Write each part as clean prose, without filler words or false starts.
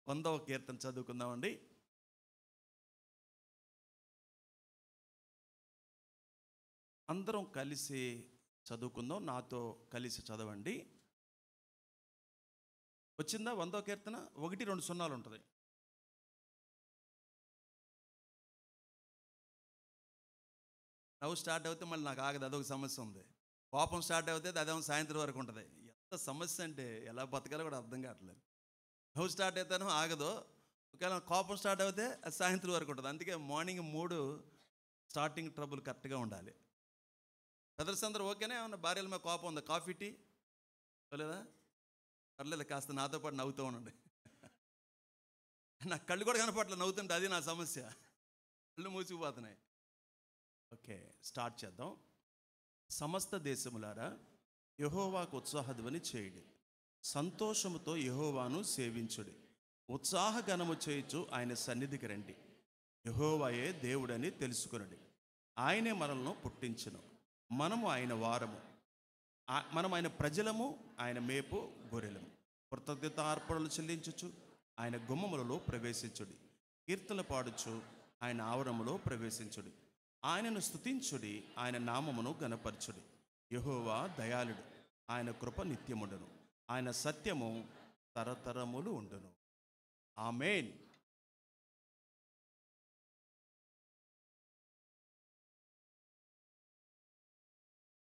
100వ కీర్తన చదువుకుందామండి. అందరం కలిసి చదువుకుందాం. నాతో కలిసి చదవండి. వచ్చిందా 100వ కీర్తన? 1, 2 సున్నాలు ఉంటుంది. నవ్వు స్టార్ట్ అవుతే మళ్ళీ నాకు ఆగదు, అదొక సమస్య ఉంది. కోపం స్టార్ట్ అవుతుంది, అదేమో సాయంత్రం వరకు ఉంటుంది. ఎంత సమస్య అంటే ఎలా బతకాలో కూడా అర్థం కావట్లేదు. నవ్వు స్టార్ట్ అవుతానో ఆగదు, ఒకవేళ కోపం స్టార్ట్ అవుతే అది సాయంత్రం వరకు ఉంటుంది. అందుకే మార్నింగ్ 3 స్టార్టింగ్ ట్రబుల్ కరెక్ట్గా ఉండాలి. బ్రదర్స్ అందరూ ఓకేనా? ఏమన్నా భార్యల మీద కోపం ఉందా? కాఫీ టీ లేదా? పర్లేదు, కాస్త నాతో పాటు నవ్వుతూ ఉండండి. నాకు కళ్ళు కూడా కనపట్లేదు నవ్వుతుంటే, అది నా సమస్య. కళ్ళు మూసిపోతున్నాయి. ఓకే, స్టార్ట్ చేద్దాం. సమస్త దేశములారా యెహోవాకు ఉత్సాహధ్వని చేయుడి, సంతోషముతో యెహోవాను సేవించుడి. ఉత్సాహగణము చేయుచు ఆయన సన్నిధికి రండి. యెహోవాయే దేవుడని తెలుసుకొనుడి. ఆయనే మనలను పుట్టించును, మనము ఆయన వారము, మనం ఆయన ప్రజలము, ఆయన మేపు గొర్రెలము. కృతజ్ఞత అర్పణలు చెల్లించుచు ఆయన గుమ్మములలో ప్రవేశించుడి. కీర్తనలు పాడుచు ఆయన ఆవరణములో ప్రవేశించుడి. ఆయనను స్తుతించుడి, ఆయన నామమును గణపరచుడి. యెహోవా దయాళుడు, ఆయన కృప నిత్యముండును, ఆయన సత్యము తరతరములు ఉండును. ఆమేన్.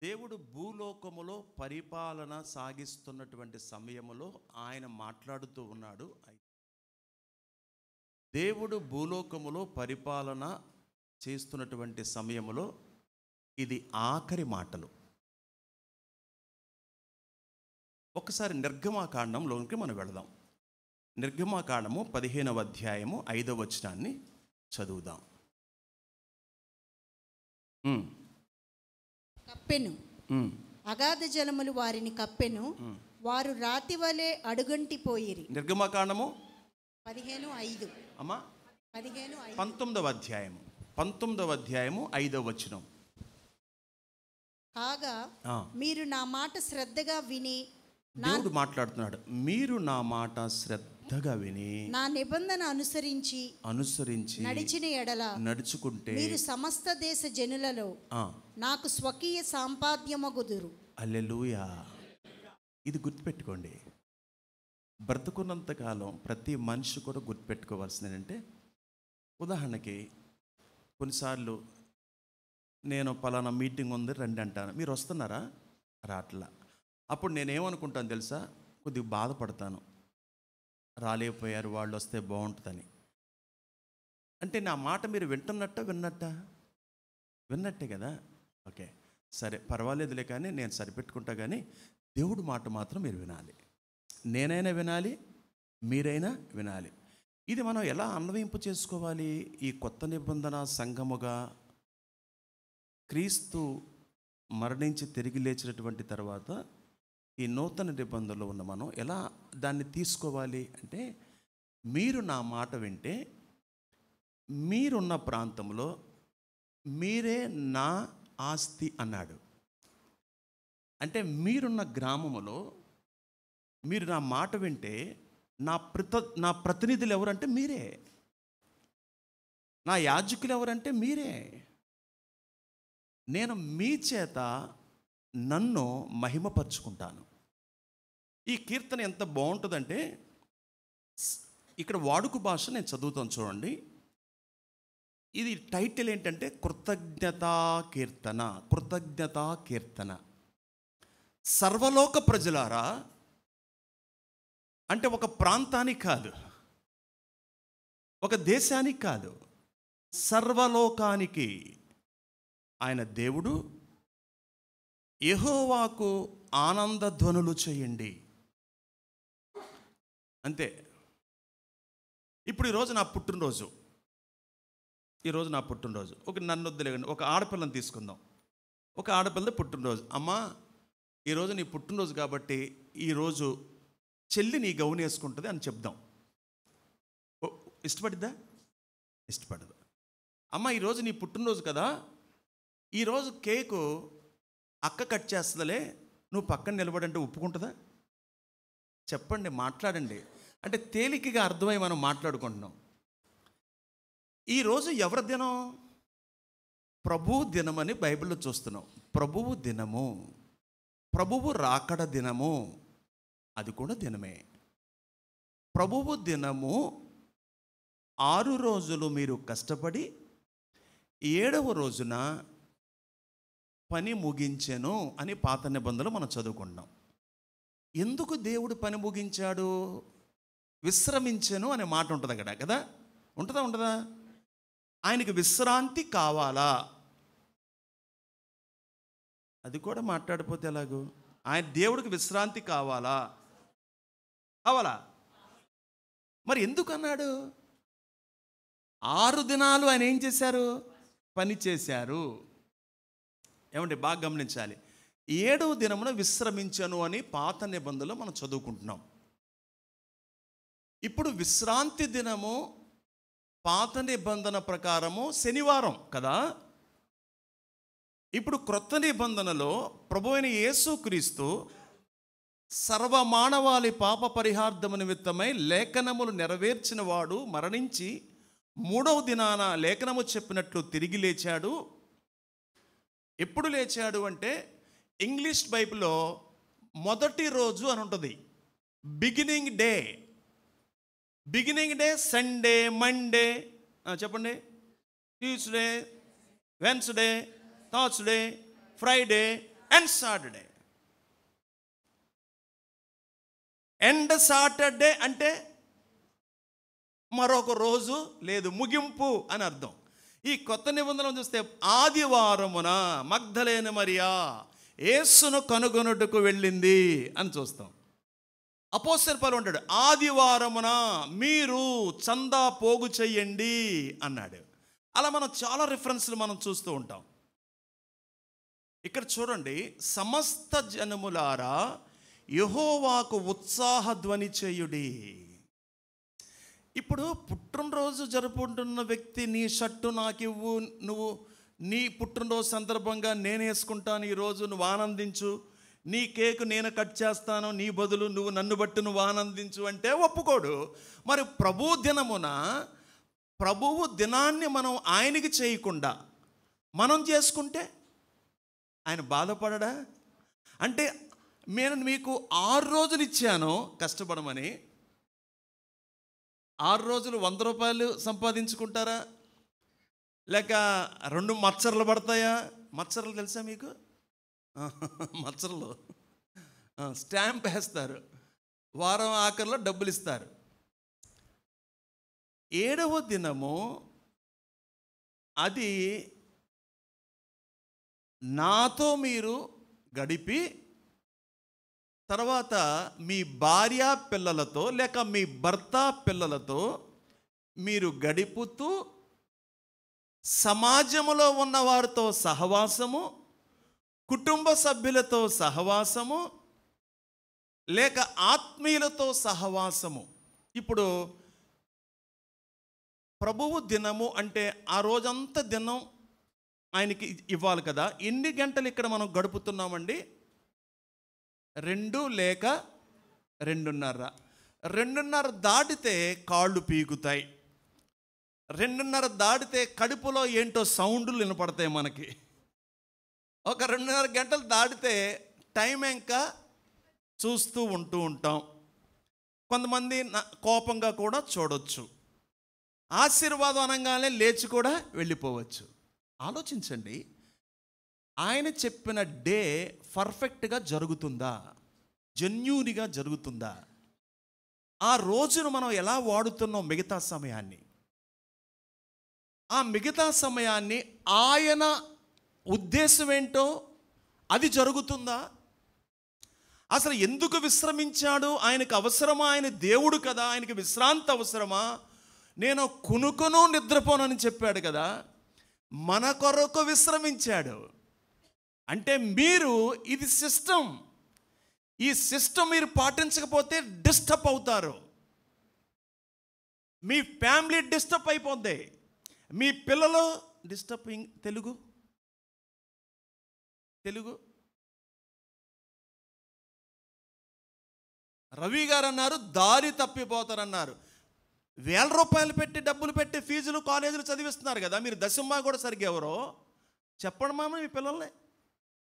దేవుడు భూలోకములో పరిపాలన సాగిస్తున్నటువంటి సమయములో ఆయన మాట్లాడుతూ ఉన్నాడు. దేవుడు భూలోకములో పరిపాలన చేస్తున్నటువంటి సమయములో ఇది ఆఖరి మాటలు. ఒకసారి నిర్గమాకాండంలోనికి మనం వెళదాం. నిర్గమాకాండము 15వ అధ్యాయము 5వ వచనాన్ని చదువుదాం. కప్పెను, అగాధ జలములు వారిని కప్పెను, వారు రాతి వలె అడుగంటిపోయిరి. నిర్గమాకాండము 15:5 అమ్మా 15:5 19వ అధ్యాయము 5వ వచనం. కాగా మీరు నా మాట శ్రద్ధగా విని, దేవుడు మాట్లాడుతున్నాడు, మీరు నా మాట శ్రద్ధగా విని నా నిబంధన అనుసరించి నడిచిన ఎడల నడుచుకుంటే మీరు సమస్త దేశ జనులలో నాకు స్వకీయ సంపాద్యమగుదురు. హల్లెలూయా. ఇది గుర్తుపెట్టుకోండి. బ్రతుకున్నంతకాలం ప్రతి మనిషి కూడా గుర్తుపెట్టుకోవాల్సింది ఏంటంటే, ఉదాహరణకి కొన్నిసార్లు నేను పలానా మీటింగ్ ఉంది రండి అంటాను, మీరు వస్తున్నారా? రాట్లా. అప్పుడు నేనేమనుకుంటాను తెలుసా? కొద్దిగా బాధపడతాను, రాలేకపోయారు, వాళ్ళు వస్తే బాగుంటుందని. అంటే నా మాట మీరు విన్నట్టే కదా. ఓకే, సరే పర్వాలేదులే, కానీ నేను సరిపెట్టుకుంటా. కానీ దేవుడి మాట మాత్రం మీరు వినాలి. నేనైనా వినాలి, మీరైనా వినాలి. ఇది మనం ఎలా అన్వయింపు చేసుకోవాలి? ఈ కొత్త నిబంధన సంఘముగా క్రీస్తు మరణించి తిరిగి లేచినటువంటి తర్వాత ఈ నూతన నిబంధనలో ఉన్న మనం ఎలా దాన్ని తీసుకోవాలి అంటే, మీరు నా మాట వింటే మీరున్న ప్రాంతంలో మీరే నా ఆస్తి అన్నాడు. అంటే మీరున్న గ్రామములో మీరు నా మాట వింటే నా ప్రతినిధులు ఎవరంటే మీరే, నా యాజకులు ఎవరంటే మీరే. నేను మీ చేత నన్ను మహిమపరుచుకుంటాను. ఈ కీర్తన ఎంత బాగుంటుందంటే, ఇక్కడ వాడుక భాష నేను చదువుతాను చూడండి. ఇది టైటిల్ ఏంటంటే కృతజ్ఞతా కీర్తన. సర్వలోక ప్రజలారా అంటే ఒక ప్రాంతానికి కాదు, ఒక దేశానికి కాదు, సర్వలోకానికి ఆయన దేవుడు. యెహోవాకు ఆనందధ్వనులు చేయండి. అంతే. ఇప్పుడు ఈరోజు నా పుట్టినరోజు. ఒక నన్ను వద్దులేండి, ఒక ఆడపిల్లని తీసుకుందాం. ఒక ఆడపిల్లది పుట్టినరోజు. అమ్మా, ఈరోజు నీ పుట్టినరోజు కాబట్టి ఈరోజు చెల్లి నీ గౌన్ వేసుకుంటుంది అని చెప్దాం. ఇష్టపడిద్దా? ఇష్టపడదు. అమ్మ, ఈరోజు నీ పుట్టినరోజు కదా, ఈరోజు కేకు అక్క కట్ చేస్తుందిలే, నువ్వు పక్కన నిలబడంటే ఒప్పుకుంటుందా? చెప్పండి, మాట్లాడండి. అంటే తేలికగా అర్థమై మనం మాట్లాడుకుంటున్నాం. ఈరోజు ఎవరి దినం? ప్రభువు దినమని బైబిల్లో చూస్తున్నాం. ప్రభువు దినము, ప్రభువు రాకడ దినము, అది కూడా దినమే. ప్రభువు దినము 6 రోజులు మీరు కష్టపడి 7వ రోజున పని ముగించెను అని పాత నిబంధనలు మనం చదువుకుంటాం. ఎందుకు దేవుడు పని ముగించాడు? విశ్రమించెను అనే మాట ఉంటుంది అక్కడ కదా, ఉంటుందా? ఆయనకి విశ్రాంతి కావాలా? అది కూడా మాట్లాడిపోతే ఎలాగూ? ఆయన దేవుడికి విశ్రాంతి కావాలా? మరి ఎందుకు అన్నాడు? 6 దినాలు ఆయన ఏం చేశారు? పని చేశారు. ఏమంటే బాగా గమనించాలి. 7వ దినమున విశ్రమించను అని పాత నిబంధనలో మనం చదువుకుంటున్నాం. ఇప్పుడు విశ్రాంతి దినము పాత నిబంధన ప్రకారము శనివారం కదా. ఇప్పుడు క్రొత్త నిబంధనలో ప్రభువైన యేసుక్రీస్తు సర్వమానవాళి పాప పరిహార్థము నిమిత్తమై లేఖనములు నెరవేర్చిన వాడు మరణించి 3వ దినాన లేఖనము చెప్పినట్లు తిరిగి లేచాడు. ఎప్పుడు లేచాడు అంటే ఇంగ్లీష్ బైబిల్లో మొదటి రోజు అని ఉంటుంది. బిగినింగ్ డే సండే, మండే, చెప్పండి, Tuesday, Wednesday, Thursday, Friday and Saturday. End Saturday అంటే మరొక రోజు లేదు, ముగింపు అని అర్థం. ఈ కొత్త నిబంధనలు చూస్తే ఆదివారమున మగ్దలేనే మరియా యేసును కనుగొనుటకు వెళ్ళింది అని చూస్తాం. అపోస్తలుల పౌలు అంటాడు ఆదివారమున మీరు చందా పోగు చెయ్యండి అన్నాడు. అలా మనం చాలా రిఫరెన్స్లు మనం చూస్తూ ఉంటాం. ఇక్కడ చూడండి, సమస్త జనములారా యెహోవాకు ఉత్సాహ ధ్వని చేయుడి. ఇప్పుడు పుట్టినరోజు జరుపుకుంటున్న వ్యక్తి నీ షర్టు నాకు ఇవ్వు, నువ్వు నీ పుట్టినరోజు సందర్భంగా నేను వేసుకుంటాను, ఈరోజు నువ్వు ఆనందించు, నీ కేకు నేను కట్ చేస్తాను, నీ బదులు నువ్వు నన్ను బట్టి నువ్వు ఆనందించు అంటే ఒప్పుకోడు. మరి ప్రభు దినమున ప్రభువు దినాన్ని మనం ఆయనకి చేయకుండా మనం చేసుకుంటే ఆయన బాధపడడా? అంటే నేను మీకు 6 రోజులు ఇచ్చాను కష్టపడమని, 6 రోజులు 100 రూపాయలు సంపాదించుకుంటారా? లేక 2 మచ్చర్లు పడతాయా? మచ్చర్లు తెలుసా మీకు? మచ్చర్లు స్టాంప్ వేస్తారు, వారం ఆఖరిలో డబ్బులు ఇస్తారు. 7వ దినము అది నాతో మీరు గడిపి తర్వాత మీ భార్య పిల్లలతో లేక మీ భర్త పిల్లలతో మీరు గడుపుతూ సమాజంలో ఉన్న వారితో సహవాసము, కుటుంబ సభ్యులతో సహవాసము, లేక ఆత్మీయులతో సహవాసము. ఇప్పుడు ప్రభువు దినము అంటే ఆ రోజంతా దినం ఆయనకి ఇవ్వాలి కదా. ఎన్ని గంటలు ఇక్కడ మనం గడుపుతున్నామండి? 2 లేక 2:30 దాటితే కాళ్ళు పీకుతాయి, 2:30 దాటితే కడుపులో ఏంటో సౌండ్లు వినపడతాయి మనకి. ఒక 2:30 గంటలు దాటితే టైం ఇంకా చూస్తూ ఉంటాం. కొంతమంది కోపంగా కూడా చూడొచ్చు, ఆశీర్వాదం అనగానే లేచి కూడా వెళ్ళిపోవచ్చు. ఆలోచించండి, ఆయన చెప్పిన డే పర్ఫెక్ట్గా జరుగుతుందా? జెన్యూన్గా జరుగుతుందా? ఆ రోజును మనం ఎలా వాడుతున్నాం? మిగతా సమయాన్ని, ఆ మిగతా సమయాన్ని ఆయన ఉద్దేశం ఏంటో అది జరుగుతుందా? అసలు ఎందుకు విశ్రమించాడు? ఆయనకు అవసరమా? ఆయన దేవుడు కదా, ఆయనకి విశ్రాంతి అవసరమా? నేను కునుకును నిద్రపోనని చెప్పాడు కదా, మన కొరకు విశ్రమించాడు. అంటే మీరు ఇది సిస్టమ్, ఈ సిస్టమ్ మీరు పాటించకపోతే డిస్టర్బ్ అవుతారు. మీ ఫ్యామిలీ డిస్టర్బ్ అయిపోద్ది, మీ పిల్లలు డిస్టర్బింగ్. తెలుగు రవి గారు అన్నారు దారి తప్పిపోతారన్నారు. ₹1000 పెట్టి డబ్బులు పెట్టి ఫీజులు కాలేజీలు చదివిస్తున్నారు కదా, మీరు దశమ్మా కూడా సరిగ్గా ఎవరో చెప్పండి మామ, మీ పిల్లల్ని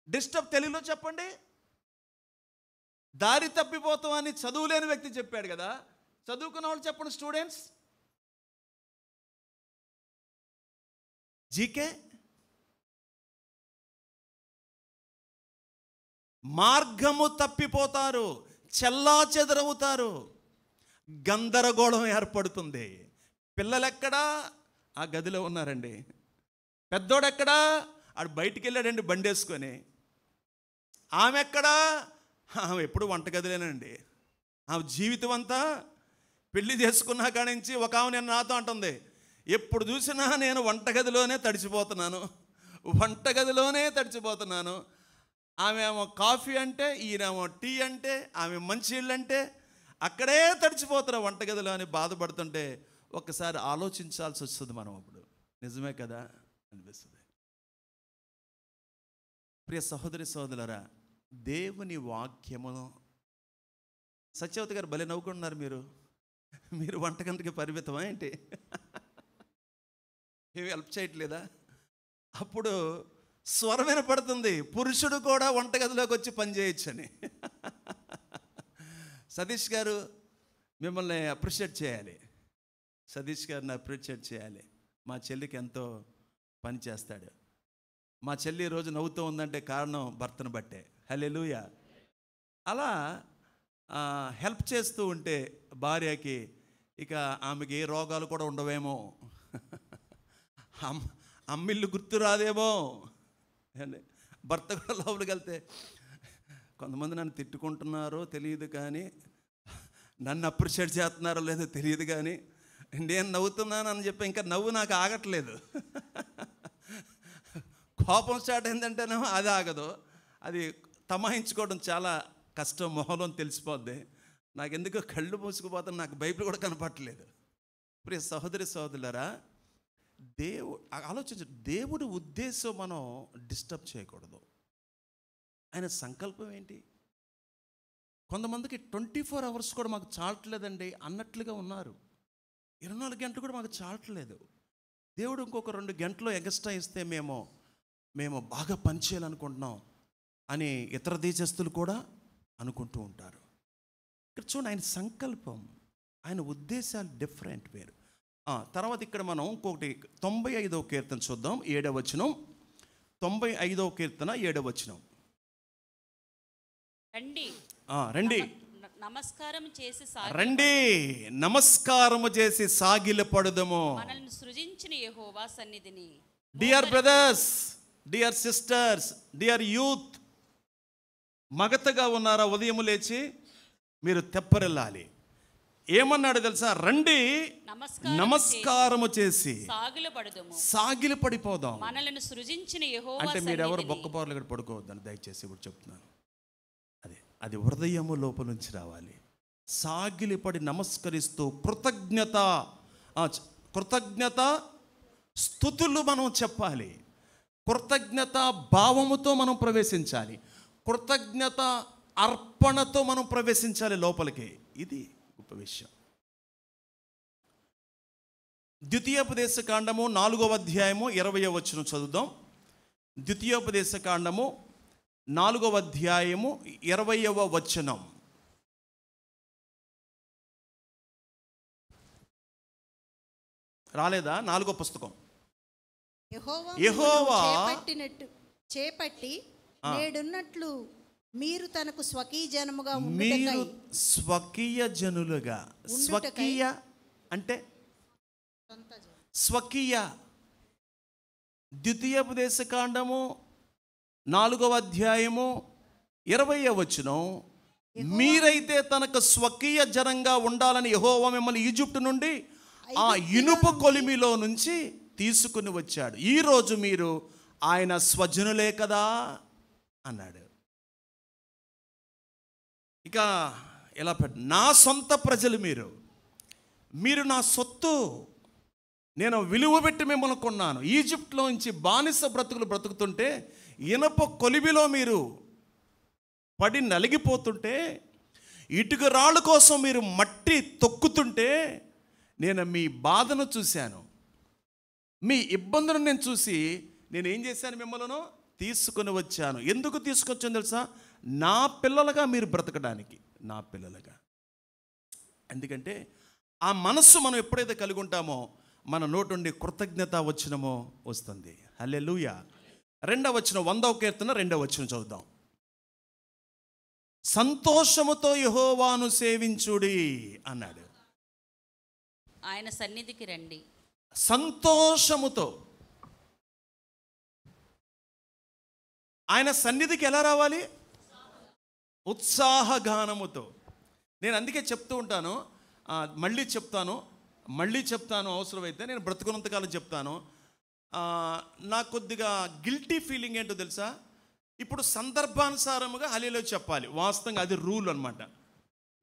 డిస్టర్బ్ తెలుగులో చెప్పండి. దారి తప్పిపోతాం అని చదువులేని వ్యక్తి చెప్పాడు కదా, చదువుకున్న వాళ్ళు చెప్పండి స్టూడెంట్స్. జీకే మార్గము తప్పిపోతారు, చెల్లా చెదరవుతారు, గందరగోళం ఏర్పడుతుంది. పిల్లలెక్కడా? ఆ గదిలో ఉన్నారండి. పెద్దోడెక్కడా? ఆడు బయటికి వెళ్ళాడండి బండి వేసుకొని. ఆమె ఎక్కడా? ఆమె ఎప్పుడు వంటగదిలేనండి. ఆమె జీవితం అంతా పెళ్లి చేసుకున్నా కాడి నుంచి ఒక ఆమె నేను నాతో అంటుంది, ఎప్పుడు చూసినా నేను వంటగదిలోనే తడిచిపోతున్నాను, వంటగదిలోనే తడిచిపోతున్నాను. ఆమె ఏమో కాఫీ అంటే, ఈయనేమో టీ అంటే, ఆమె మంచినీళ్ళు అంటే అక్కడే తడిచిపోతారు వంటగదిలో అని బాధపడుతుంటే ఒక్కసారి ఆలోచించాల్సి వస్తుంది మనం. అప్పుడు నిజమే కదా అనిపిస్తుంది. ప్రియ సహోదరి సహోదరులారా, దేవుని వాక్యమును సత్యవతి గారు భలే నవ్వుకుంటున్నారు. మీరు వంటగంటకి పరిమితమా ఏంటి? ఏమి హెల్ప్ చేయట్లేదా? అప్పుడు స్వరం వినపడుతుంది, పురుషుడు కూడా వంటగదిలోకి వచ్చి పనిచేయచ్చని. సతీష్ గారు మిమ్మల్ని అప్రిషియేట్ చేయాలి. సతీష్ గారిని అప్రిషియేట్ చేయాలి. మా చెల్లికి ఎంతో పని చేస్తాడు. మా చెల్లి రోజు నవ్వుతూ ఉందంటే కారణం భర్తను బట్టే. హల్లెలూయా. అలా హెల్ప్ చేస్తూ ఉంటే భార్యకి ఇక ఆమెకి ఏ రోగాలు కూడా ఉండవేమో, అమ్మిళ్ళు గుర్తు రాదేమో. భర్త కూడా లోపలికి వెళ్తే కొంతమంది నన్ను తిట్టుకుంటున్నారో తెలియదు కానీ, నన్ను అప్రిషియేట్ చేస్తున్నారో లేదో తెలియదు కానీ, నేను నవ్వుతున్నాను అని చెప్పి ఇంకా నవ్వు నాకు ఆగట్లేదు. కోపం స్టార్ట్ అయిందంటేనేమో అది ఆగదు. అది తమాయించుకోవడం చాలా కష్టం, మొహంలో తెలిసిపోద్ది. నాకు ఎందుకో కళ్ళు మూసుకుపోతాను, నాకు బైబిల్ కూడా కనపడట్లేదు. ప్రియ సహోదరి సహోదరులారా, ఆలోచించు, దేవుడి ఉద్దేశం మనం డిస్టర్బ్ చేయకూడదు. ఆయన సంకల్పం ఏంటి? కొంతమందికి 24 hours కూడా మాకు చాలట్లేదండి అన్నట్లుగా ఉన్నారు. 24 గంటలు కూడా మాకు చాలట్లేదు. దేవుడు ఇంకొక 2 గంటలు ఎక్స్ట్రా ఇస్తే మేము బాగా పనిచేయాలనుకుంటున్నాం అని ఇతర దేశస్తులు కూడా అనుకుంటూ ఉంటారు. ఇక్కడ చూడండి, ఆయన సంకల్పం, ఆయన ఉద్దేశాలు డిఫరెంట్, వేరు. తర్వాత ఇక్కడ మనం ఇంకొకటి 95వ కీర్తన చూద్దాం, 7వ వచనం. 95వ కీర్తన 7వ వచనం. రండి నమస్కారము చేసి సాగిలపడుదము మనల్ని సృజించిన యెహోవా సన్నిధిని. Dear brothers, dear sisters, dear youth, మగతగా ఉన్నారా? ఉదయం లేచి మీరు తెప్పరిల్లాలి. ఏమన్నాడు తెలుసా? రండి నమస్కారము చేసి సాగిలి పడిపోదాం. మనల్ని సృజించిన యెహోవా అంటే మీరెవరు బొక్కబోర్లు ఇక్కడ పడుకోవద్దని దయచేసి ఇప్పుడు చెప్తున్నాను. అది హృదయము లోపల నుంచి రావాలి. సాగిలిపడి నమస్కరిస్తూ కృతజ్ఞత స్తుతులు మనం చెప్పాలి. కృతజ్ఞత భావముతో మనం ప్రవేశించాలి. కృతజ్ఞత అర్పణతో మనం ప్రవేశించాలి లోపలికి. ఇది గొప్ప విషయం. ద్వితీయోపదేశ కాండము 4వ అధ్యాయము 20వ వచనం చదువుదాం. ద్వితీయోపదేశ కాండము 4వ అధ్యాయము 20వ వచనం. రాలేదా? 4వ పుస్తకం. యెహోవా చేపట్టి నేడున్నట్లు మీరు తనకు స్వకీయ జనముగా మీరు స్వకీయ జనులుగా. స్వకీయ అంటే స్వకీయ. ద్వితీయోపదేశ కాండము 4వ అధ్యాయము 20వ వచనం. మీరైతే తనకు స్వకీయ జనంగా ఉండాలని యెహోవా మిమ్మల్ని ఈజిప్టు నుండి ఆ ఇనుప కొలిమిలో నుంచి తీసుకుని వచ్చాడు. ఈరోజు మీరు ఆయన స్వజనులే కదా అన్నాడు. ఇక ఎలా నా సొంత ప్రజలు మీరు నా సొత్తు. నేను విలువ పెట్టి మిమ్మల్ని కొన్నాను. ఈజిప్ట్లో నుంచి బానిస బ్రతుకులు బ్రతుకుతుంటే, ఇనప కొలిమిలో మీరు పడి నలిగిపోతుంటే, ఇటుక రాళ్ళ కోసం మీరు మట్టి తొక్కుతుంటే నేను మీ బాధను చూశాను, మీ ఇబ్బందులను నేను చూసి నేను ఏం చేశాను, మిమ్మల్ని తీసుకొని వచ్చాను. ఎందుకు తీసుకొచ్చాను తెలుసా? నా పిల్లలుగా మీరు బ్రతకడానికి, నా పిల్లలుగా. ఎందుకంటే ఆ మనస్సు మనం ఎప్పుడైతే కలిగి ఉంటామో మన నోటి నుండి కృతజ్ఞత వచనమో వస్తుంది. హల్లెలూయా. 2వ వచనం, 100వ కీర్తన 2వ వచనం చదువుదాం. సంతోషముతో యెహోవాను సేవించుడి అన్నాడు. ఆయన సన్నిధికి రండి. సంతోషముతో ఆయన సన్నిధికి ఎలా రావాలి? ఉత్సాహగానముతో. నేను అందుకే చెప్తూ ఉంటాను, మళ్ళీ చెప్తాను అవసరమైతే. నేను బ్రతుకున్నంతకాలం చెప్తాను. నాకు కొద్దిగా గిల్టీ ఫీలింగ్ ఏంటో తెలుసా? ఇప్పుడు సందర్భానుసారముగా హల్లెలూయా చెప్పాలి. వాస్తవంగా అది రూల్ అనమాట.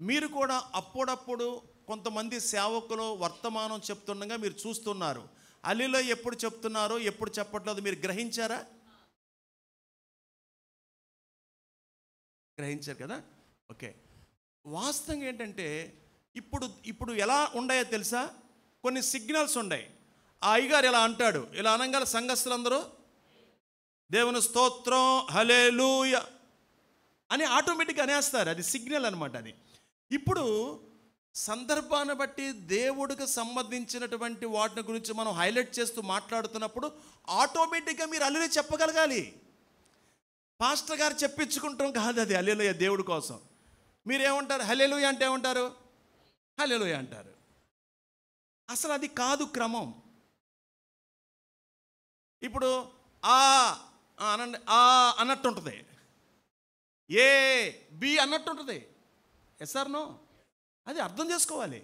మీరు కూడా అప్పుడప్పుడు కొంతమంది సేవకులు వర్తమానం చెప్తుండగా మీరు చూస్తున్నారు, హల్లెలూయా ఎప్పుడు చెప్తున్నారో ఎప్పుడు చెప్పట్లేదు మీరు గ్రహించారా? గ్రహించారు కదా? ఓకే. వాస్తవంగా ఏంటంటే ఇప్పుడు ఎలా ఉన్నాయో తెలుసా? కొన్ని సిగ్నల్స్ ఉన్నాయి. ఆ అయ్యగారు ఇలా అంటాడు, ఇలా అనగానే సంఘస్థులందరూ దేవుని స్తోత్రం హల్లెలూయా అని ఆటోమేటిక్గా అనేస్తారు. అది సిగ్నల్ అనమాట. అది ఇప్పుడు సందర్భాన్ని బట్టి దేవుడికి సంబంధించినటువంటి వాటిని గురించి మనం హైలైట్ చేస్తూ మాట్లాడుతున్నప్పుడు ఆటోమేటిక్గా మీరు హల్లెలూయా చెప్పగలగాలి. పాస్టర్ గారు చెప్పించుకుంటాం కాదు అది హల్లెలూయా దేవుడి కోసం. మీరేమంటారు? హల్లెలూయా అంటే ఏమంటారు? హల్లెలూయా అంటారు. అసలు అది కాదు క్రమం. ఇప్పుడు అనండి అన్నట్టు ఉంటుంది, ఏ బి అన్నట్టు ఉంటుంది. Yes or no? అది అర్థం చేసుకోవాలి.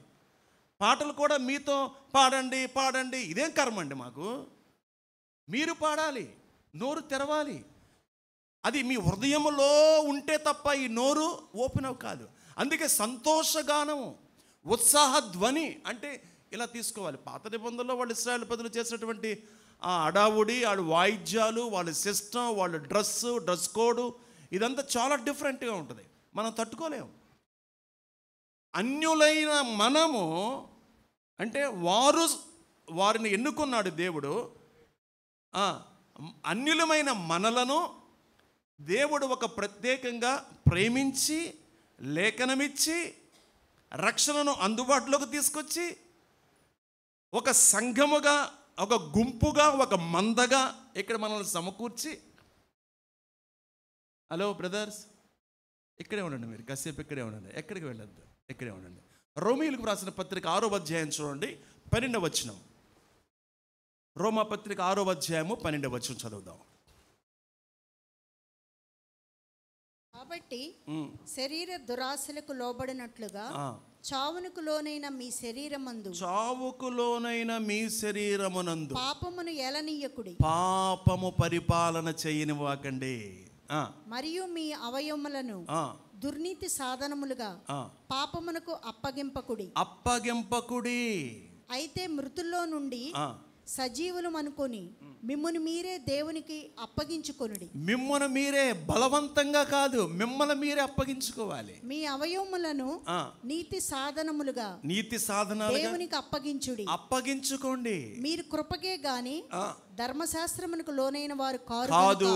పాటలు కూడా మీతో పాడండి పాడండి ఇదేం కర్మ అండి మాకు? మీరు పాడాలి, నోరు తెరవాలి. అది మీ హృదయంలో ఉంటే తప్ప ఈ నోరు ఓపెన్ అవ్ కాదు. అందుకే సంతోషగానము, ఉత్సాహ ధ్వని అంటే ఇలా తీసుకోవాలి. పాత నిబంధనలో వాళ్ళు ఇశ్రాయేలు ప్రజలు చేసినటువంటి ఆ అడావుడి, వాళ్ళ వాయిద్యాలు, వాళ్ళ సిస్టమ్, వాళ్ళ డ్రెస్ కోడ్ ఇదంతా చాలా డిఫరెంట్గా ఉంటుంది. మనం తట్టుకోలేము. అన్యులైన మనము అంటే వారిని ఎన్నుకున్నాడు దేవుడు. అన్యులమైన మనలను దేవుడు ఒక ప్రత్యేకంగా ప్రేమించి లేఖనమిచ్చి రక్షణను అందుబాటులోకి తీసుకొచ్చి ఒక సంఘముగా, ఒక గుంపుగా, ఒక మందగా ఇక్కడ మనల్ని సమకూర్చి, హలో బ్రదర్స్ ఇక్కడే ఉండండి, మీరు కాసేపు ఇక్కడే ఉండండి, ఎక్కడికి వెళ్ళొద్దు, ఇక్కడే ఉండండి. రోమీయులకు రాసిన పత్రిక 6వ అధ్యాయం చూడండి, 12వ వచనం. రోమా పత్రిక 6వ అధ్యాయము 12వ వచనం చదువుదాం. కాబట్టి శరీర దురాశలకు లోబడినట్లుగా చావునకు లోనైన మీ శరీరమునందు పాపమును ఎలనీయకుడి, పాపము పరిపాలన చేయనివ్వకండి. మరియు మీ అవయవములను దుర్నీతి సాధనములుగా పాపమునకు అప్పగింపకుడి. అయితే మృతుల్లో నుండి సజీవులు అనుకొని మిమ్మల్ని మీరే దేవునికి అప్పగించుకొనుడి. మిమ్మల్ని మీరే, బలవంతంగా కాదు, మిమ్మల్ని మీరే అప్పగించుకోవాలి. మీ అవయవములను నీతి సాధనములుగా దేవునికి అప్పగించుకోండి. మీరు కృపకే గాని ధర్మశాస్త్రమునకు లోనైన వారు కాదు.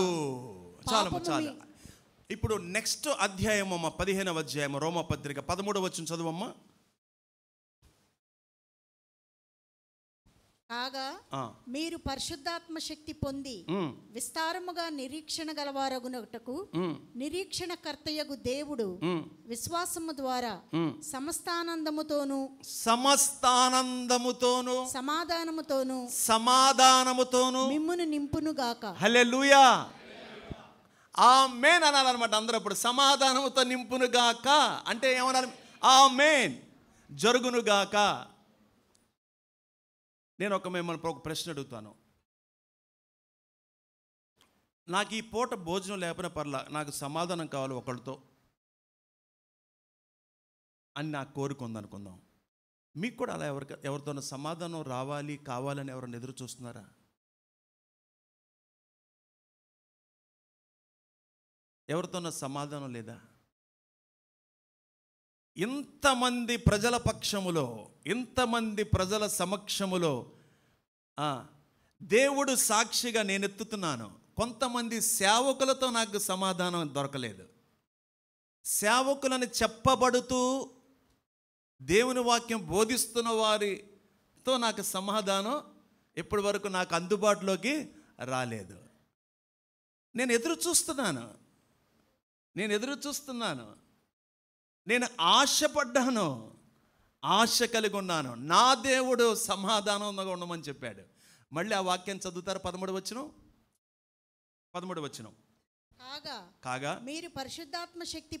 చాలు. ఇప్పుడు నెక్స్ట్ అధ్యాయము 15వ అధ్యాయము రోమా పత్రిక 13వ వచనం చదువమ్మా. కాగా మీరు పరిశుద్ధాత్మ శక్తి పొంది విస్తారముగా నిరీక్షణ గలవారగునటకు నిరీక్షణ కర్తయగు దేవుడు విశ్వాసము ద్వారా సమస్తానందముతోను సమాధానముతోను మిమ్మును నింపును గాక. హల్లెలూయా. ఆమేన్ అనాలన్నమాట అందరూ. ఇప్పుడు సమాధానముతో నింపును గాక అంటే ఏమనాలి? ఆమేన్, జరుగును గాక. నేను మిమ్మల్ని ఒక ప్రశ్న అడుగుతాను. నాకు ఈ పూట భోజనం లేకపోయినా పర్లా, నాకు సమాధానం కావాలి ఒకళ్ళతో అని నాకు కోరిక ఉందనుకుందాం. మీకు కూడా అలా ఎవరితోనో సమాధానం రావాలి కావాలని ఎవరైనా ఎదురు చూస్తున్నారా? ఎవరితోనో సమాధానం లేదా? ఇంతమంది ప్రజల పక్షములో, ఇంతమంది ప్రజల సమక్షములో దేవుడు సాక్షిగా నేను ఎత్తుతున్నాను. కొంతమంది సేవకులతో నాకు సమాధానం దొరకలేదు. సేవకులని చెప్పబడుతూ దేవుని వాక్యం బోధిస్తున్న వారితో నాకు సమాధానం ఇప్పటి వరకు నాకు అందుబాటులోకి రాలేదు. నేను ఎదురు చూస్తున్నాను. నేను ఆశపడ్డాను, ఆశ కలిగి ఉన్నాను. నా దేవుడు సమాధానంగా ఉండమని చెప్పాడు. మళ్ళీ ఆ వాక్యం చదువుతారు. 13వ వచనం. కాగా మీరు పరిశుద్ధాత్మ శక్తి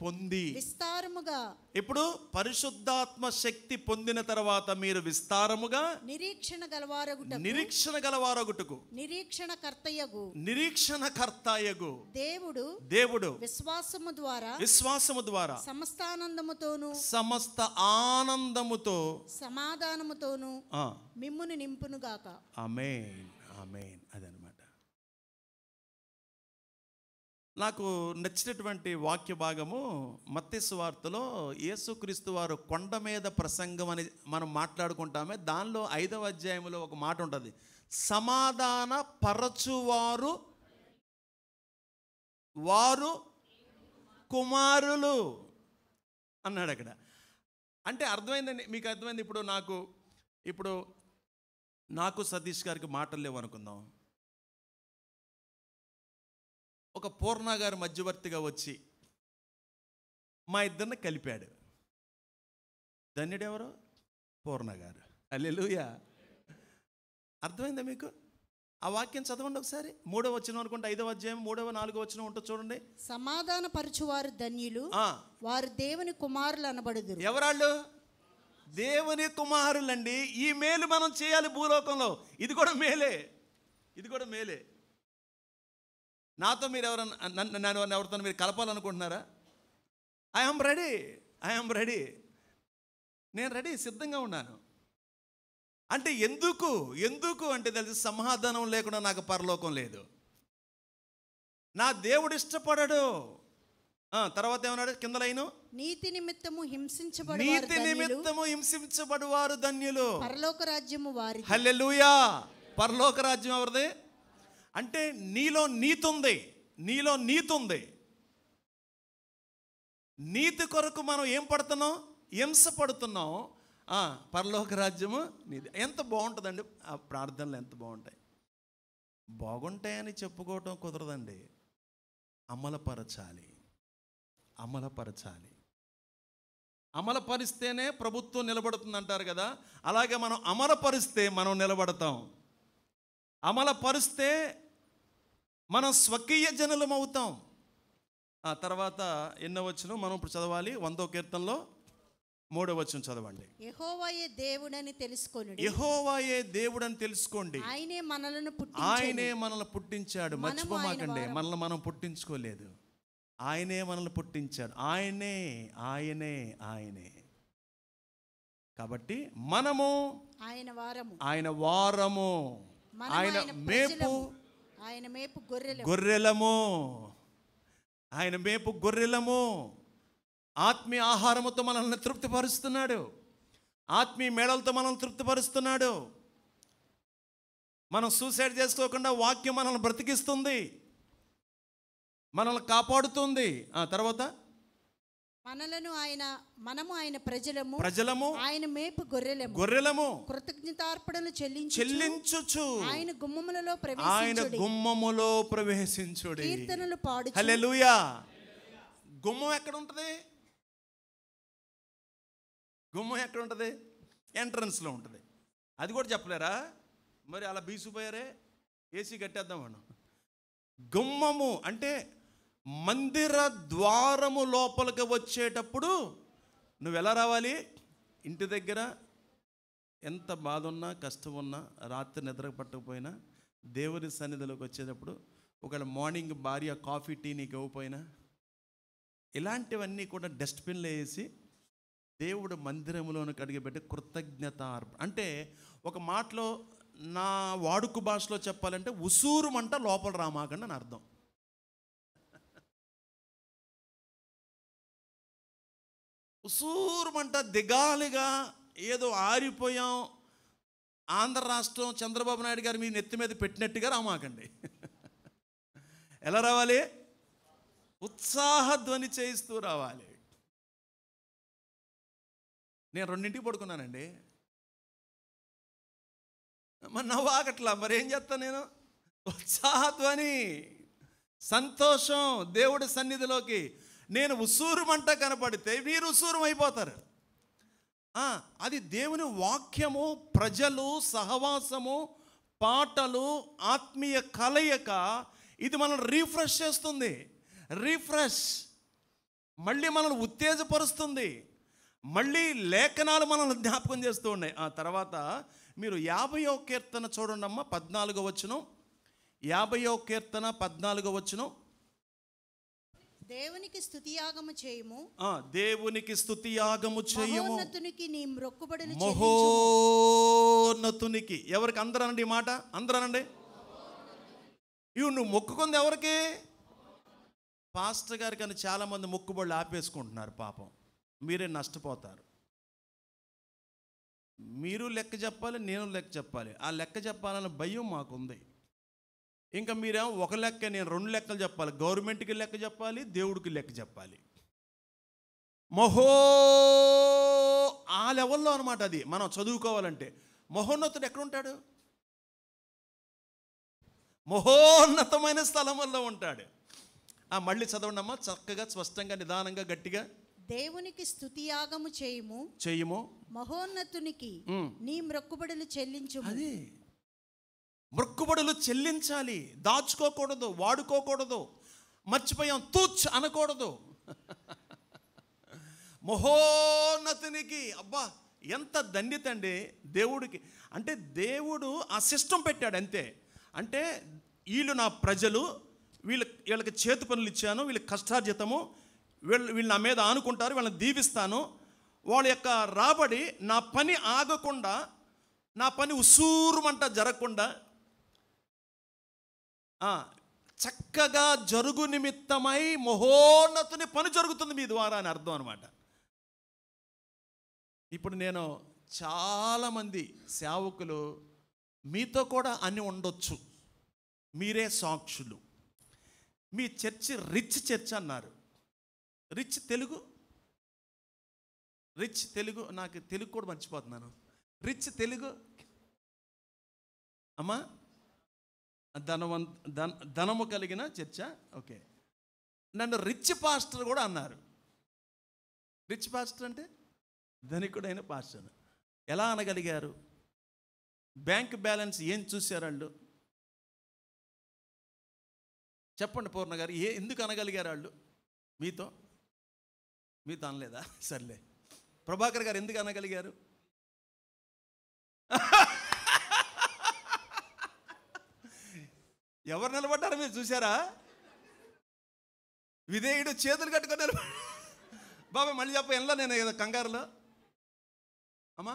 పొంది విస్తారముగా. ఇప్పుడు పరిశుద్ధాత్మ శక్తి పొందిన తర్వాత మీరు విస్తారముగా నిరీక్షణ గలవారగుటకు నిరీక్షణకర్తయగు దేవుడు విశ్వాసము ద్వారా సమస్త ఆనందముతో సమాధానముతోను మిమ్మును నింపును గాక. ఆమేన్. అదనమాట నాకు నచ్చినటువంటి వాక్య భాగము. మత్తయి సువార్తలో యేసుక్రీస్తు వారు కొండ మీద ప్రసంగం అని మనం మాట్లాడుకుంటామే. దానిలో 5వ అధ్యాయంలో ఒక మాట ఉంటుంది, సమాధాన పరచువారు కుమారులు అన్నాడు అక్కడ. అంటే అర్థమైందండి, మీకు అర్థమైంది. ఇప్పుడు నాకు సతీష్ గారికి మాటలు లేవు అనుకుందాం. ఒక పూర్ణ గారు మధ్యవర్తిగా వచ్చి మా ఇద్దరిని కలిపాడు. ధన్యుడెవరు? పూర్ణ గారు. హల్లెలూయా. అర్థమైందా మీకు? ఆ వాక్యం చదవండి ఒకసారి. 3వ వచనం అనుకుంటే 5వ అధ్యాయం 3వ 4వ వచనం ఉంటుంది చూడండి. సమాధాన పరచువారు ధన్యులు, వారు దేవుని కుమారులు అనబడుదురు. ఎవరాళ్ళు? దేవుని కుమారులండి. ఈ మేలు మనం చేయాలి భూలోకంలో. ఇది కూడా మేలే. నాతో మీరు ఎవరితో మీరు కలపాలనుకుంటున్నారా? I'm ready. నేను రెడీ, సిద్ధంగా ఉన్నాను. అంటే ఎందుకు అంటే తెలిసి సమాధానం లేకుండా నాకు పరలోకం లేదు. నా దేవుడు ఇష్టపడడు. తర్వాత ఏమన్నాడు కింద లైను? నీతి నిమిత్తము హింసించబడువారు ధన్యులు, పరలోక రాజ్యము వారిది. హల్లెలూయా. పరలోక రాజ్యం ఎవరిది? అంటే నీలో నీతి ఉంది. నీతి కొరకు మనం ఏం పడుతున్నాం? హింస పడుతున్నాం. పరలోక రాజ్యము నీది. ఎంత బాగుంటుందండి ఆ ప్రార్థనలు, ఎంత బాగుంటాయని చెప్పుకోవటం కుదరదండి. అమలుపరిస్తేనే ప్రభుత్వం నిలబడుతుంది అంటారు కదా. అలాగే మనం అమలుపరిస్తే మనం నిలబడతాం. అమలుపరిస్తే మనం స్వకీయ జనులం అవుతాం. ఆ తర్వాత ఎన్నో వచనం మనం ఇప్పుడు చదవాలి. 100వ కీర్తనలో 3వ వచనం చదవండి. యెహోవాయే దేవుడని తెలుసుకోండి. ఆయనే మనల్ని పుట్టించాడు. మర్చిపోమాకండి, మనల్ని మనం పుట్టించుకోలేదు. ఆయనే మనల్ని పుట్టించాడు. ఆయనే. కాబట్టి మనము ఆయన వారము, ఆయన మేపు గొర్రెలము. ఆత్మీయ ఆహారముతో మనల్ని తృప్తిపరుస్తున్నాడు. ఆత్మీయ మేడలతో మనల్ని తృప్తిపరుస్తున్నాడు. మనం సూసైడ్ చేసుకోకుండా వాక్యం మనల్ని బ్రతికిస్తుంది, మనల్ని కాపాడుతుంది. తర్వాత మనము ఆయన ప్రజలము, ఆయన మేపు గొర్రెలము. కృతజ్ఞతార్పణలు చెల్లించుచు ఆయన గుమ్మములలో ప్రవేశించుడి. కీర్తనలు పాడుచు. హల్లెలూయా. గుమ్మం ఎక్కడ ఉంటుంది? ఎంట్రన్స్లో ఉంటుంది. అది కూడా చెప్పలేరా? మరి అలా బీసిపోయారే, ఏసీ కట్టేద్దాం మనం. గుమ్మము అంటే మందిర ద్వారము లోపలికి వచ్చేటప్పుడు నువ్వు ఎలా రావాలి? ఇంటి దగ్గర ఎంత బాధ ఉన్నా, కష్టం ఉన్నా, రాత్రి నిద్ర పట్టకపోయినా, దేవుని సన్నిధిలోకి వచ్చేటప్పుడు ఒకవేళ మార్నింగ్ భార్య కాఫీ టీ నీకు ఇవ్వకపోయినా, ఇలాంటివన్నీ కూడా డస్ట్బిన్లో వేసి దేవుడు మందిరంలోనికి అడిగిపెట్టి కృతజ్ఞత అంటే, ఒక మాటలో నా వాడుక భాషలో చెప్పాలంటే ఉసూరుమంట లోపల రామాకండి అని అర్థం. ఉసూరుమంట దిగాలిగా ఏదో ఆరిపోయాం, ఆంధ్ర రాష్ట్రం చంద్రబాబు నాయుడు గారు మీ నెత్తి మీద పెట్టినట్టుగా రామాకండి. ఎలా రావాలి? ఉత్సాహధ్వని చేయిస్తూ రావాలి. నేను 2ంటికి పడుకున్నానండి, మరి నవ్వు ఆగట్లా, మరి ఏం చేస్తాను నేను? ఉత్సాహధ్వని, సంతోషం. దేవుడి సన్నిధిలోకి నేను ఉసూరుమంట కనపడితే మీరు ఉసూరం అయిపోతారు. అది దేవుని వాక్యము, ప్రజలు, సహవాసము, పాటలు, ఆత్మీయ కలయిక, ఇది మనల్ని రీఫ్రెష్ చేస్తుంది. రీఫ్రెష్ మళ్ళీ మనల్ని ఉత్తేజపరుస్తుంది. మళ్ళీ లేఖనాలు మనల్ని జ్ఞాపకం చేస్తూ ఉన్నాయి. ఆ తర్వాత మీరు 50వ కీర్తన చూడండి అమ్మ, 14వ వచనం. 50వ కీర్తన 14వ వచనం. దేవునికి స్తుతియాగము చేయము, దేవునికి స్తుతియాగము చేయము, మహోన్నతునికి నీ మొక్కుబడులు చెల్లించుము. మహోన్నతునికి. ఎవరికి? అందరూ అనండి ఈ మాట, అందరూ అనండి. ఇవి నువ్వు మొక్కుకుంది ఎవరికి? పాస్టర్ గారికి అని చాలామంది మొక్కుబడులు ఆపేసుకుంటున్నారు. పాపం మీరే నష్టపోతారు. మీరు లెక్క చెప్పాలి, నేను లెక్క చెప్పాలి. ఆ లెక్క చెప్పాలన్న భయం మాకుంది. ఇంకా మీరేమో ఒక లెక్క, నేను 2 లెక్కలు చెప్పాలి. గవర్నమెంట్కి లెక్క చెప్పాలి, దేవుడికి లెక్క చెప్పాలి. ఆ లెవెల్లో అనమాట అది మనం చదువుకోవాలంటే. మహోన్నతుడు ఎక్కడుంటాడు? మహోన్నతమైన స్థలముల్లో ఉంటాడు. మళ్ళీ చదవండి అమ్మా, చక్కగా, స్పష్టంగా, నిదానంగా, గట్టిగా. దేవునికి స్తుతియాగము చేయము, మహోన్నతునికి నీ మొక్కుబడులు చెల్లించుము. అది మొక్కుబడులు చెల్లించాలి. దాచుకోకూడదు, వాడుకోకూడదు, మర్చిపోయాం తూచ్ అనకూడదు. మహోన్నతునికి. అబ్బా ఎంత ధన్యత అండి దేవుడికి. అంటే దేవుడు ఆ సిస్టమ్ పెట్టాడు అంతే. అంటే వీళ్ళు నా ప్రజలు, వీళ్ళకి చేతి పనులు ఇచ్చాను, వీళ్ళకి కష్టార్జితము, వీళ్ళు నా మీద ఆనుకుంటారు, వీళ్ళని దీవిస్తాను. వాళ్ళ యొక్క రాబడి, నా పని ఆగకుండా, నా పని ఉసూరుమంట జరగకుండా చక్కగా జరుగు నిమిత్తమై మహోన్నతుని పని జరుగుతుంది మీ ద్వారా అని అర్థం అనమాట. ఇప్పుడు నేను చాలామంది సేవకులు మీతో కూడా అని ఉండొచ్చు, మీరే సాక్షులు. మీ చర్చి రిచ్ చర్చ్ అన్నారు. రిచ్ తెలుగు నాకు తెలుగు కూడా మర్చిపోతున్నాను. రిచ్ తెలుగు అమ్మా, ధనము కలిగిన చర్చ. ఓకే, నన్ను రిచ్ పాస్టర్ కూడా అన్నారు. రిచ్ పాస్టర్ అంటే ధనికుడైన పాస్టర్. ఎలా అనగలిగారు? బ్యాంక్ బ్యాలెన్స్ ఏం చూశారు వాళ్ళు? చెప్పండి పూర్ణ గారు, ఎందుకు అనగలిగారు వాళ్ళు? మీతో అనలేదా? సర్లే. ప్రభాకర్ గారు ఎందుకు అనగలిగారు? ఎవరు నిలబడ్డారు మీరు చూసారా? విధేయుడు చేతులు కట్టుకున్నారు. బాబా మళ్ళీ చెప్ప, ఎలా నేను ఏదో కంగారులో అమ్మా.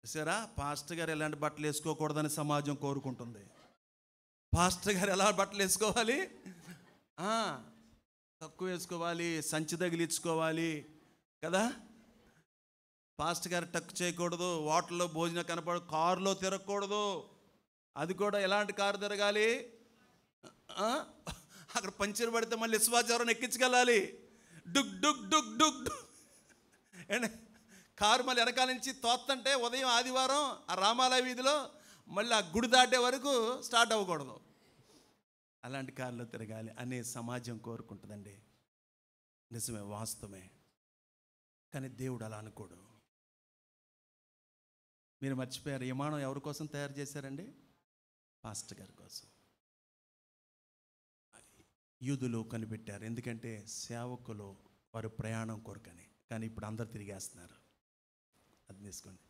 సరే, పాస్టర్ గారు ఎలాంటి బట్టలు వేసుకోకూడదని సమాజం కోరుకుంటుంది. పాస్టర్ గారు ఎలా బట్టలు వేసుకోవాలి? తక్కువ వేసుకోవాలి, సంచి తగిలించుకోవాలి కదా. పాస్టర్ గారు టక్ చేయకూడదు, హోటల్లో భోజనం కనపడ, కారులో తిరగకూడదు. అది కూడా ఎలాంటి కారు తిరగాలి? అక్కడ పంచర్ పడితే మళ్ళీ విశ్వాచారం ఎక్కించగలాలి. డుగ్ డుగ్ డుగ్ డుగ్ డుగ్. కారు మళ్ళీ వెనకాల నుంచి తోత్తంటే ఉదయం ఆదివారం ఆ రామాలయ వీధిలో మళ్ళీ ఆ గుడి దాటే వరకు స్టార్ట్ అవ్వకూడదు. అలాంటి కారులో తిరగాలి అనే సమాజం కోరుకుంటుందండి. నిజమే, వాస్తవమే. కానీ దేవుడు అలా అనుకోడు. మీరు మర్చిపోయారు, విమానం ఎవరి కోసం తయారు చేశారండి? పాస్టర్ గారి కోసం. యూదులు కనిపెట్టారు, ఎందుకంటే సేవకులు వారు ప్రయాణం కొరకని. కానీ ఇప్పుడు అందరు తిరిగేస్తున్నారు. అది తీసుకోండి.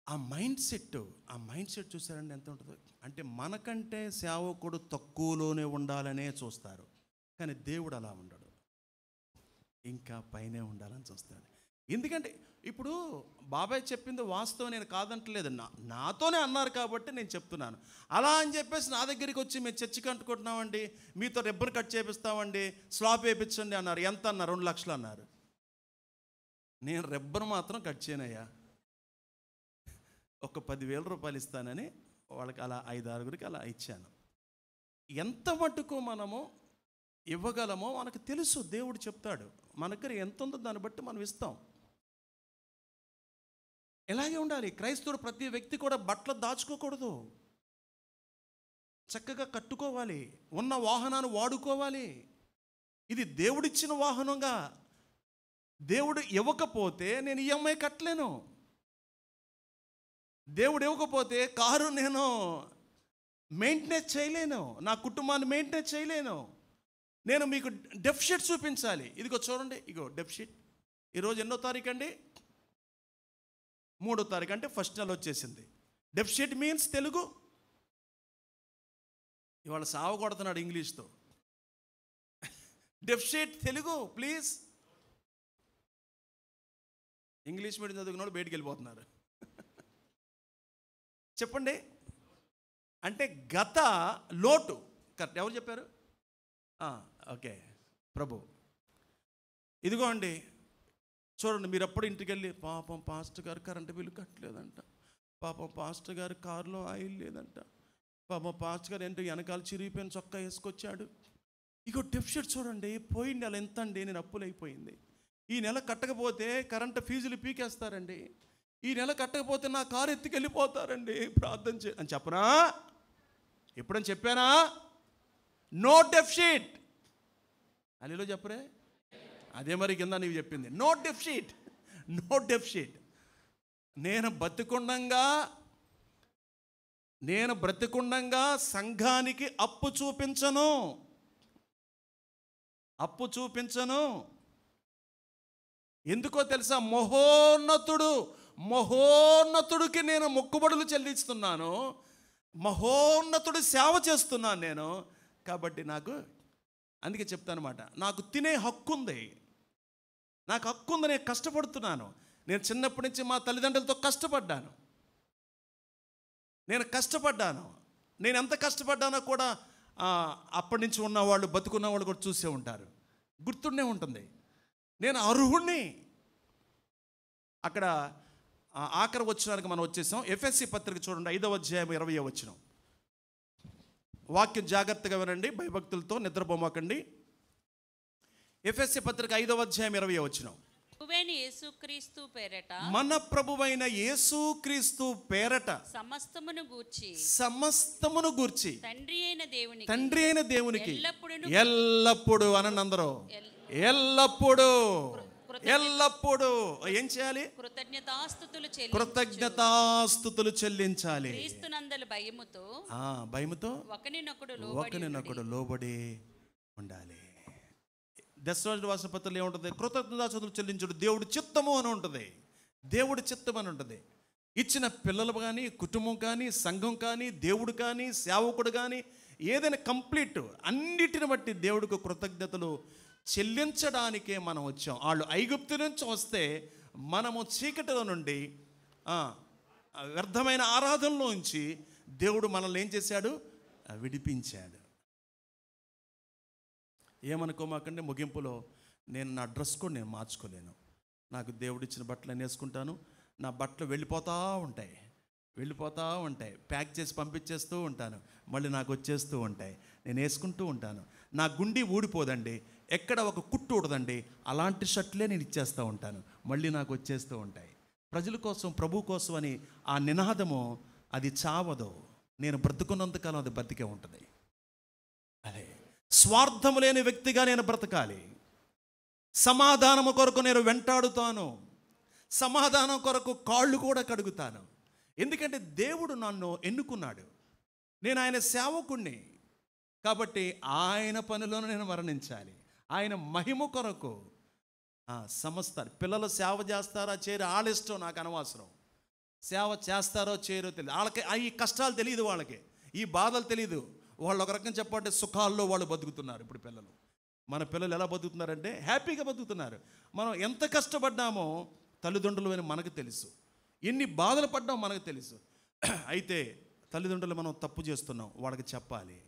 ఆ మైండ్ సెట్ చూసారండి ఎంత ఉంటుందో. అంటే మనకంటే సేవకుడు తక్కువలోనే ఉండాలనే చూస్తారు, కానీ దేవుడు అలా ఉండడు, ఇంకా పైనే ఉండాలని చూస్తాడు. ఎందుకంటే ఇప్పుడు బాబాయ్ చెప్పింది వాస్తవం, నేను కాదంటలేదు, నాతోనే అన్నారు కాబట్టి నేను చెప్తున్నాను. అలా అని చెప్పేసి నా దగ్గరికి వచ్చి మేము చర్చికి అంటుకుంటున్నామండి, మీతో రిబ్బర్ కట్ చేపిస్తామండి, స్లాబ్ వేయించండి అన్నారు. ఎంత అన్నారు? 2 లక్షలు అన్నారు. నేను రిబ్బర్ మాత్రం కట్ చేయనయ్యా, ఒక 10,000 రూపాయలు ఇస్తానని వాళ్ళకి అలా 5-6గురికి అలా ఇచ్చాను. ఎంత మట్టుకు మనము ఇవ్వగలమో మనకు తెలుసు. దేవుడు చెప్తాడు, మన దగ్గర ఎంత ఉందో దాన్ని బట్టి మనం ఇస్తాం. ఇలాగే ఉండాలి. క్రైస్తవుడు ప్రతి వ్యక్తి కూడా బట్టలు దాచుకోకూడదు, చక్కగా కట్టుకోవాలి, ఉన్న వాహనాన్ని వాడుకోవాలి. ఇది దేవుడిచ్చిన వాహనంగా, దేవుడు ఇవ్వకపోతే నేను ఈఎంఐ కట్టలేను. దేవుడు ఇవ్వకపోతే కారు నేను మెయింటెనెన్స్ చేయలేను, నా కుటుంబాన్ని మెయింటెనెన్స్ చేయలేను. నేను మీకు డెఫిషిట్ చూపించాలి. ఇదిగో చూడండి, ఇగో డెఫిషిట్. ఈరోజు ఎన్నో తారీఖు అండి? 3వ తారీఖు, అంటే ఫస్ట్ నెల వచ్చేసింది. Deficit means Telugu. ఇవాళ సావ కొడుతున్నాడు ఇంగ్లీష్తో. Deficit Telugu please. English medium చదువుకున్న వాళ్ళు బయటికి వెళ్ళిపోతున్నారు. చెప్పండి. అంటే గత లోటు. కరెక్ట్. ఎవరు చెప్పారు? ఓకే, ప్రభు. ఇదిగో అండి చూడండి, మీరు ఎప్పుడు ఇంటికి వెళ్ళి, పాపం పాస్టర్ గారు కరెంటు బిల్లు కట్టలేదంట, పాపం పాస్టర్ గారు కారులో ఆయిల్ లేదంట, పాపం పాస్టర్ గారు ఏంటో వెనకాల చిరిగిపోయిన చొక్కా వేసుకొచ్చాడు. ఇగో డెఫిషిట్ చూడండి, పోయిన నెల ఎంత అండి, నేను అప్పులైపోయింది, ఈ నెల కట్టకపోతే కరెంటు ఫీజులు పీకేస్తారండి, ఈ నెల కట్టకపోతే నా కారు ఎత్తుకెళ్ళిపోతారండి, ప్రార్థన అని చెప్పనా? ఎప్పుడని చెప్పానా? No deficit. అలీలో చెప్పరే? అదే మరి కింద నీవు చెప్పింది. No deficit, no deficit. నేను బ్రతికుండంగా సంఘానికి అప్పు చూపించను. ఎందుకో తెలుసా? మహోన్నతుడికి నేను మొక్కుబడులు చెల్లిస్తున్నాను, మహోన్నతుడి సేవ చేస్తున్నాను నేను. కాబట్టి అందుకే చెప్తానమాట, నాకు తినే హక్కు ఉంది, నేను కష్టపడుతున్నాను. నేను చిన్నప్పటి నుంచి మా తల్లిదండ్రులతో కష్టపడ్డాను. నేను ఎంత కష్టపడ్డానో కూడా అప్పటి నుంచి ఉన్నవాళ్ళు, బతుకున్నవాళ్ళు కూడా చూసే ఉంటారు, గుర్తుండే ఉంటుంది. నేను అర్హుణ్ణి. అక్కడ ఆఖరి వచనానికి మనం వచ్చేసాం. ఎఫెసీ పత్రిక చూడండి, 5వ అధ్యాయం 20వ వచనం. వాక్యం జాగ్రత్తగా వినండి, భయభక్తులతో నిద్రపోమాకండి. ఎఫెసీ పత్రిక 5వ అధ్యాయం 20వ వచనం. మన ప్రభువైన యేసుక్రీస్తు పేరట సమస్తమును గూర్చి తండ్రి అయిన దేవునికి ఎల్లప్పుడూ అనందరూ ఎల్లప్పుడూ ఏం చేయాలి? కృతజ్ఞతాస్తుతులు చెల్లించాలి. భయముతో ఒకరినొకడు లోబడి ఉండాలి. దశరాజు రాసిన పత్రికలో ఏముంటుంది? కృతజ్ఞతాస్తుతులు చెల్లించుడు దేవుడి చిత్తము అని ఉంటుంది. దేవుడి చిత్తం అని ఉంటుంది. ఇచ్చిన పిల్లలు కానీ, కుటుంబం కానీ, సంఘం కానీ, దేవుడు కానీ, సేవకుడు కానీ, ఏదైనా కంప్లీట్ అన్నిటిని బట్టి దేవుడికి కృతజ్ఞతలు చెల్లించడానికే మనం వచ్చాం. వాళ్ళు ఐగుప్తు నుంచి వస్తే మనము చీకటిలో నుండి వ్యర్థమైన ఆరాధనలోంచి దేవుడు మనల్ని ఏం చేశాడు? విడిపించాడు. ఏమనుకోమాకండి, ముగింపులో నేను నా డ్రెస్ కూడా నేను మార్చుకోలేను. నాకు దేవుడిచ్చిన బట్టలు వేసుకుంటాను. నా బట్టలు వెళ్ళిపోతూ ఉంటాయి, ప్యాక్ చేసి పంపించేస్తూ ఉంటాను, మళ్ళీ నాకు వచ్చేస్తూ ఉంటాయి, నేను వేసుకుంటూ ఉంటాను. నా గుండీ ఊడిపోదండి, ఎక్కడ ఒక కుట్టు ఊడదండి, అలాంటి షర్ట్లే నేను ఇచ్చేస్తూ ఉంటాను, మళ్ళీ నాకు వచ్చేస్తూ ఉంటాయి. ప్రజల కోసం, ప్రభు కోసం అని ఆ నినాదము అది చావదు. నేను బ్రతుకున్నంతకాలం అది బ్రతికే ఉంటుంది. అదే స్వార్థము లేని వ్యక్తిగా నేను బ్రతకాలి. సమాధానము కొరకు నేను వెంటాడుతాను, సమాధానం కొరకు కాళ్ళు కూడా కడుగుతాను. ఎందుకంటే దేవుడు నన్ను ఎన్నుకున్నాడు, నేను ఆయన సేవకుణ్ణి. కాబట్టి ఆయన పనిలోనే నేను మరణించాలి. ఆయన మహిమ కొరకు సమస్త పిల్లలు సేవ చేస్తారా చేయరు వాళ్ళ ఇష్టం, నాకు అనవసరం. సేవ చేస్తారో చేయరో తెలియదు వాళ్ళకి, ఈ కష్టాలు తెలియదు వాళ్ళకి, ఈ బాధలు తెలియదు. వాళ్ళు ఒక రకం చెప్పాలంటే సుఖాల్లో వాళ్ళు బతుకుతున్నారు. ఇప్పుడు మన పిల్లలు ఎలా బతుకుతున్నారంటే హ్యాపీగా బతుకుతున్నారు. మనం ఎంత కష్టపడ్డామో తల్లిదండ్రులు అని మనకు తెలుసు, ఎన్ని బాధలు పడ్డాం మనకు తెలుసు. అయితే తల్లిదండ్రులు మనం తప్పు చేస్తున్నాం, వాళ్ళకి చెప్పాలి,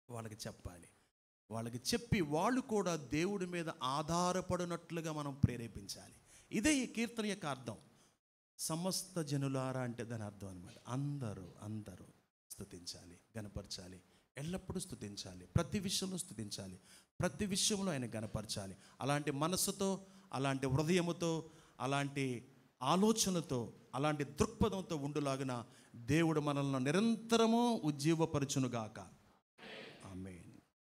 వాళ్ళకి చెప్పి వాళ్ళు కూడా దేవుడి మీద ఆధారపడినట్లుగా మనం ప్రేరేపించాలి. ఇదే ఈ కీర్తన యొక్క అర్థం. సమస్త జనులారా అంటే దాని అర్థం అనమాట. అందరూ స్తుతించాలి, గణపరచాలి, ఎల్లప్పుడూ స్తుతించాలి, ప్రతి విషయంలో స్తుతించాలి, ప్రతి విషయంలో ఆయన గణపరచాలి. అలాంటి మనస్సుతో, అలాంటి హృదయముతో, అలాంటి ఆలోచనలతో, అలాంటి దృక్పథంతో ఉండులాగున దేవుడు మనల్ని నిరంతరము ఉజ్జీవపరచునుగాక.